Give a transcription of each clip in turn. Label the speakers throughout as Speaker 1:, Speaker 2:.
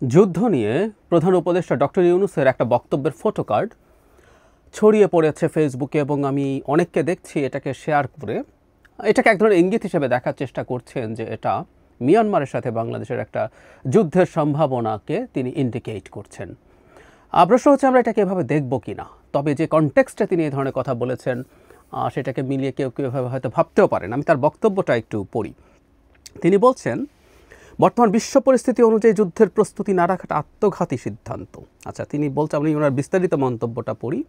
Speaker 1: যুদ্ধ নিয়ে প্রধান উপদেষ্টা ডক্টর ইউনূসের একটা বক্তব্যের ফটোকার্ড ছড়িয়ে পড়েছে ফেসবুকে এবং আমি অনেককে দেখছি এটাকে শেয়ার করে এটাকে এক ধরনের ইঙ্গিত হিসেবে দেখার চেষ্টা করছেন যে এটা মিয়ানমারের সাথে বাংলাদেশের একটা যুদ্ধের সম্ভাবনাকে তিনি ইন্ডিকেট করছেন। প্রশ্ন হচ্ছে আমরা এটাকে এভাবে দেখব কি না। তবে যে কনটেক্সটে তিনি এই ধরনের কথা বলেছেন সেটাকে মিলিয়ে কেউ কেউ এভাবে হয়তো ভাবতেও পারেন। আমি তার বক্তব্যটা একটু পড়ি। তিনি বলছেন, বর্তমান বিশ্ব পরিস্থিতি অনুযায়ী যুদ্ধের প্রস্তুতি না রাখাটা আত্মঘাতী সিদ্ধান্ত। আচ্ছা, তিনি বলছেন, আমি ওনার বিস্তারিত মন্তব্যটা পড়ি।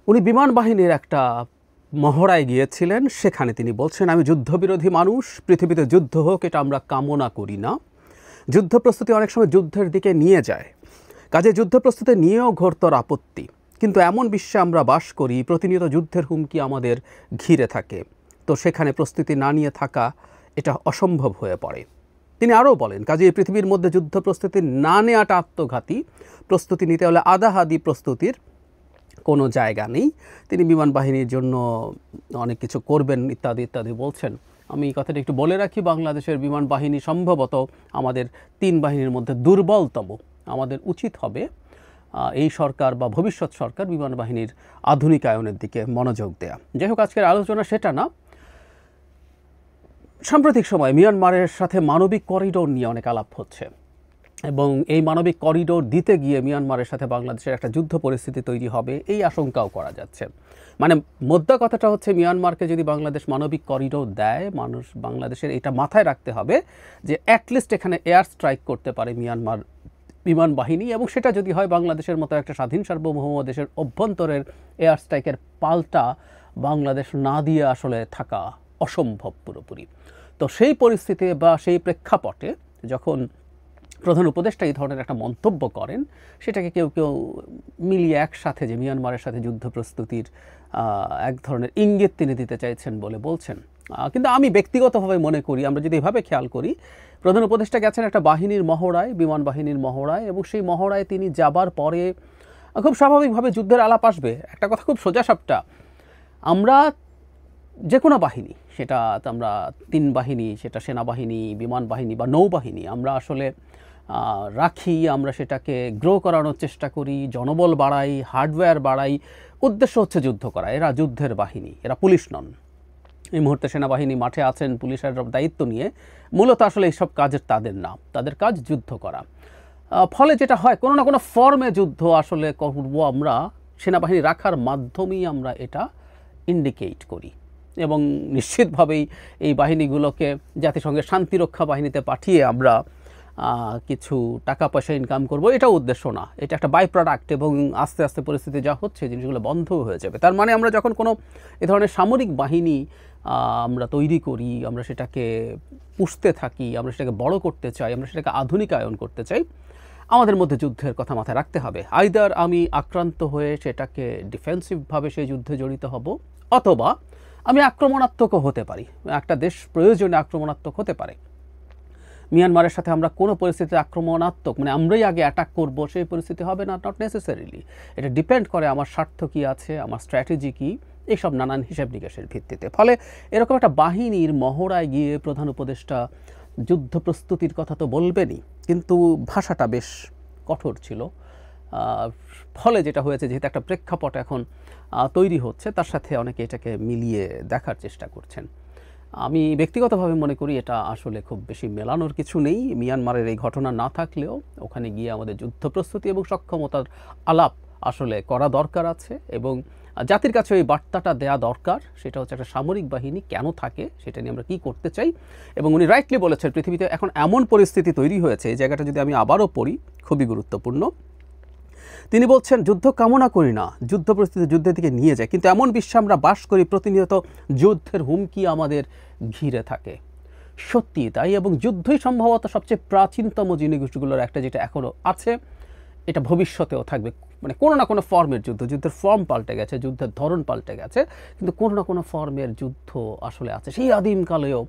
Speaker 1: উনি বিমান বাহিনীর একটা মহড়ায় গিয়েছিলেন, সেখানে তিনি বলছেন, আমি যুদ্ধবিরোধী মানুষ, পৃথিবীতে যুদ্ধ হোক এটা আমরা কামনা করি না। যুদ্ধ প্রস্তুতি অনেক সময় যুদ্ধের দিকে নিয়ে যায়, কাজে যুদ্ধ প্রস্তুতি নিয়েও ঘোরতর আপত্তি। কিন্তু এমন বিশ্বে আমরা বাস করি, প্রতিনিয়ত যুদ্ধের হুমকি আমাদের ঘিরে থাকে, তো সেখানে প্রস্তুতি না নিয়ে থাকা এটা অসম্ভব হয়ে পড়ে। তিনি আরও বলেন, কাজে এই পৃথিবীর মধ্যে যুদ্ধ প্রস্তুতি না নেওয়াটা আত্মঘাতী, প্রস্তুতি নিতে হলে আধাহাদি প্রস্তুতির কোনো জায়গা নেই। তিনি বিমান বাহিনীর জন্য অনেক কিছু করবেন ইত্যাদি ইত্যাদি বলছেন। আমি এই কথাটা একটু বলে রাখি, বাংলাদেশের বিমান বাহিনী সম্ভবত আমাদের 3 বাহিনীর মধ্যে দুর্বলতম। আমাদের উচিত হবে এই সরকার বা ভবিষ্যৎ সরকার বিমান বাহিনীর আধুনিকায়নের দিকে মনোযোগ দেয়া। যাই হোক, আজকের আলোচনা সেটা না। সাম্প্রতিক সময় মিয়ানমারের সাথে মানবিক করিডোর নিয়ে অনেক আলাপ হচ্ছে এবং এই মানবিক করিডোর দিতে গিয়ে মিয়ানমারের সাথে বাংলাদেশের একটা যুদ্ধ পরিস্থিতি তৈরি হবে এই আশঙ্কাও করা যাচ্ছে। মানে মোদ্দা কথাটা হচ্ছে, মিয়ানমারকে যদি বাংলাদেশ মানবিক করিডোর দেয়, বাংলাদেশের এটা মাথায় রাখতে হবে যে অ্যাটলিস্ট এখানে এয়ার স্ট্রাইক করতে পারে মিয়ানমার বিমান বাহিনী, এবং সেটা যদি হয় বাংলাদেশের মতো একটা স্বাধীন সার্বভৌম দেশের অভ্যন্তরের এয়ার স্ট্রাইকের পাল্টা বাংলাদেশ না দিয়ে আসলে থাকা অসম্ভব পুরোপুরি। তো সেই পরিস্থিতি বা সেই প্রেক্ষাপটে যখন প্রধান উপদেষ্টা এই ধরনের একটা মন্তব্য করেন, সেটাকে কেউ কেউ মিলিয়ে একসাথে যে মিয়ানমারের সাথে যুদ্ধ প্রস্তুতির এক ধরনের ইঙ্গিত তিনি দিতে চাইছেন বলে বলছেন। কিন্তু আমি ব্যক্তিগতভাবে মনে করি, আমরা যদি এভাবে খেয়াল করি, প্রধান উপদেষ্টা গেছেন একটা বাহিনীর মহড়ায়, বিমান বাহিনীর মহড়ায়, এবং সেই মহড়ায় তিনি যাবার পরে খুব স্বাভাবিকভাবে যুদ্ধের আলাপ আসবে। একটা কথা খুব সোজাসাপটা, আমরা যে কোনো বাহিনী, সেটা আমরা 3 বাহিনী, সেটা সেনাবাহিনী, বিমান বাহিনী বা নৌবাহিনী, আমরা আসলে রাখি, আমরা সেটাকে গ্রো করানোর চেষ্টা করি, জনবল বাড়াই, হার্ডওয়্যার বাড়াই, উদ্দেশ্য হচ্ছে যুদ্ধ করা। এরা যুদ্ধের বাহিনী, এরা পুলিশ নন। এই মুহূর্তে সেনাবাহিনী মাঠে আছেন পুলিশের দায়িত্ব নিয়ে, মূলত আসলে এইসব কাজের তাদের না, তাদের কাজ যুদ্ধ করা। ফলে যেটা হয়, কোনো না কোনো ফর্মে যুদ্ধ আসলে করব আমরা, সেনাবাহিনী রাখার মাধ্যমেই আমরা এটা ইন্ডিকেট করি। এবং নিশ্চিতভাবেই এই বাহিনীগুলোকে জাতিসংঘের শান্তিরক্ষা বাহিনীতে পাঠিয়ে আমরা কিছু টাকা পয়সা ইনকাম করব, এটাও উদ্দেশ্য না। এটা একটা বাই প্রোডাক্ট, এবং আস্তে আস্তে পরিস্থিতি যা হচ্ছে জিনিসগুলো বন্ধ হয়ে যাবে। তার মানে আমরা যখন কোনো এ ধরনের সামরিক বাহিনী আমরা তৈরি করি, আমরা সেটাকে পুষতে থাকি, আমরা সেটাকে বড় করতে চাই, আমরা সেটাকে আধুনিকায়ন করতে চাই, আমাদের মধ্যে যুদ্ধের কথা মাথায় রাখতে হবে। আইদার আমি আক্রান্ত হয়ে সেটাকে ডিফেন্সিভভাবে সেই যুদ্ধে জড়িত হব, অথবা আমি আক্রমণাত্মকও হতে পারি। একটা দেশ প্রয়োজনে আক্রমণাত্মক হতে পারে। মিয়ানমারের সাথে আমরা কোনো পরিস্থিতিতে আক্রমণাত্মক, মানে আমরাই আগে অ্যাটাক করব, সেই পরিস্থিতি হবে না, নট নেসেসারিলি। এটা ডিপেন্ড করে আমার স্বার্থ কী আছে, আমার স্ট্র্যাটেজি কী, এইসব নানান হিসাব নিকাশের ভিত্তিতে। ফলে এরকম একটা বাহিনীর মহড়ায় গিয়ে প্রধান উপদেষ্টা যুদ্ধ প্রস্তুতির কথা তো বলবেনই, কিন্তু ভাষাটা বেশ কঠোর ছিল। ফলে যেটা হয়েছে, যেহেতু একটা প্রেক্ষাপট এখন তৈরি হচ্ছে, তার সাথে অনেকে এটাকে মিলিয়ে দেখার চেষ্টা করছেন। আমি ব্যক্তিগতভাবে মনে করি এটা আসলে খুব বেশি মেলানোর কিছু নেই। মিয়ানমারের এই ঘটনা না থাকলেও ওখানে গিয়ে আমাদের যুদ্ধ প্রস্তুতি এবং সক্ষমতার আলাপ আসলে করা দরকার আছে, এবং জাতির কাছে ওই বার্তাটা দেয়া দরকার। সেটা হচ্ছে একটা সামরিক বাহিনী কেন থাকে, সেটা নিয়ে আমরা কী করতে চাই। এবং উনি রাইটলি বলেছেন, পৃথিবীতে এখন এমন পরিস্থিতি তৈরি হয়েছে, এই জায়গাটা যদি আমি আবারও পড়ি, খুবই গুরুত্বপূর্ণ। তিনি বলছেন, যুদ্ধ কামনা করি না, যুদ্ধ পরিস্থিতি যুদ্ধের দিকে নিয়ে যায়, কিন্তু এমন বিশ্বে আমরা বাস করি, প্রতিনিয়ত যুদ্ধের হুমকি আমাদের ঘিরে থাকে। সত্যি তাই, এবং যুদ্ধই সম্ভবত সবচেয়ে প্রাচীনতম জিনিসগুলোর একটা, যেটা এখনও আছে, এটা ভবিষ্যতেও থাকবে। মানে কোনো না কোনো ফর্মের যুদ্ধ, যুদ্ধের ফর্ম পাল্টে গেছে, যুদ্ধের ধরন পাল্টে গেছে, কিন্তু কোনো না কোনো ফর্মের যুদ্ধ আসলে আছে। সেই আদিমকালেও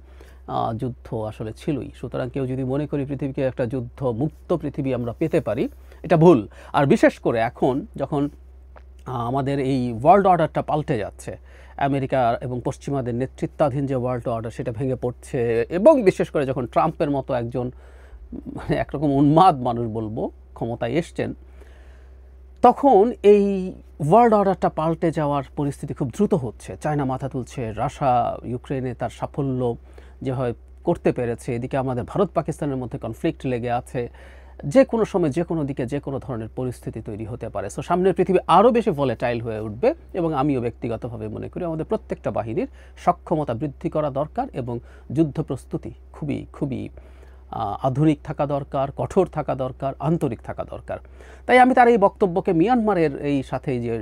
Speaker 1: যুদ্ধ আসলে ছিলই। সুতরাং কেউ যদি মনে করি পৃথিবীকে একটা যুদ্ধ মুক্ত পৃথিবী আমরা পেতে পারি, এটা ভুল। আর বিশেষ করে এখন যখন আমাদের এই ওয়ার্ল্ড অর্ডারটা পাল্টে যাচ্ছে, আমেরিকা এবং পশ্চিমাদের নেতৃত্বাধীন যে ওয়ার্ল্ড অর্ডার সেটা ভেঙে পড়ছে, এবং বিশেষ করে যখন ট্রাম্পের মতো একজন মানে একরকম উন্মাদ মানুষ বলবো ক্ষমতায় এসছেন, তখন এই ওয়ার্ল্ড অর্ডারটা পাল্টে যাওয়ার পরিস্থিতি খুব দ্রুত হচ্ছে। চায়না মাথা তুলছে, রাশিয়া ইউক্রেনে তার সাফল্য যেভাবে করতে পেরেছে, এদিকে আমাদের ভারত পাকিস্তানের মধ্যে কনফ্লিক্ট লেগে আছে, যে কোনো সময় যে কোনো দিকে যে কোনো ধরনের পরিস্থিতি তৈরি হতে পারে। সো সামনের পৃথিবী আরও বেশি ভলেটাইল হয়ে উঠবে এবং আমিও ব্যক্তিগতভাবে মনে করি আমাদের প্রত্যেকটা বাহিনীর সক্ষমতা বৃদ্ধি করা দরকার এবং যুদ্ধ প্রস্তুতি খুবই খুবই আধুনিক থাকা দরকার, কঠোর থাকা দরকার, আন্তরিক থাকা দরকার। তাই আমি তার এই বক্তব্যকে মিয়ানমারের এই সাথে যে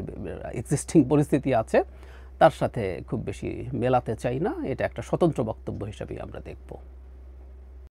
Speaker 1: এক্সিস্টিং পরিস্থিতি আছে তার সাথে খুব বেশি মেলাতে চাই না। এটা একটা স্বতন্ত্র বক্তব্য হিসেবেই আমরা দেখব।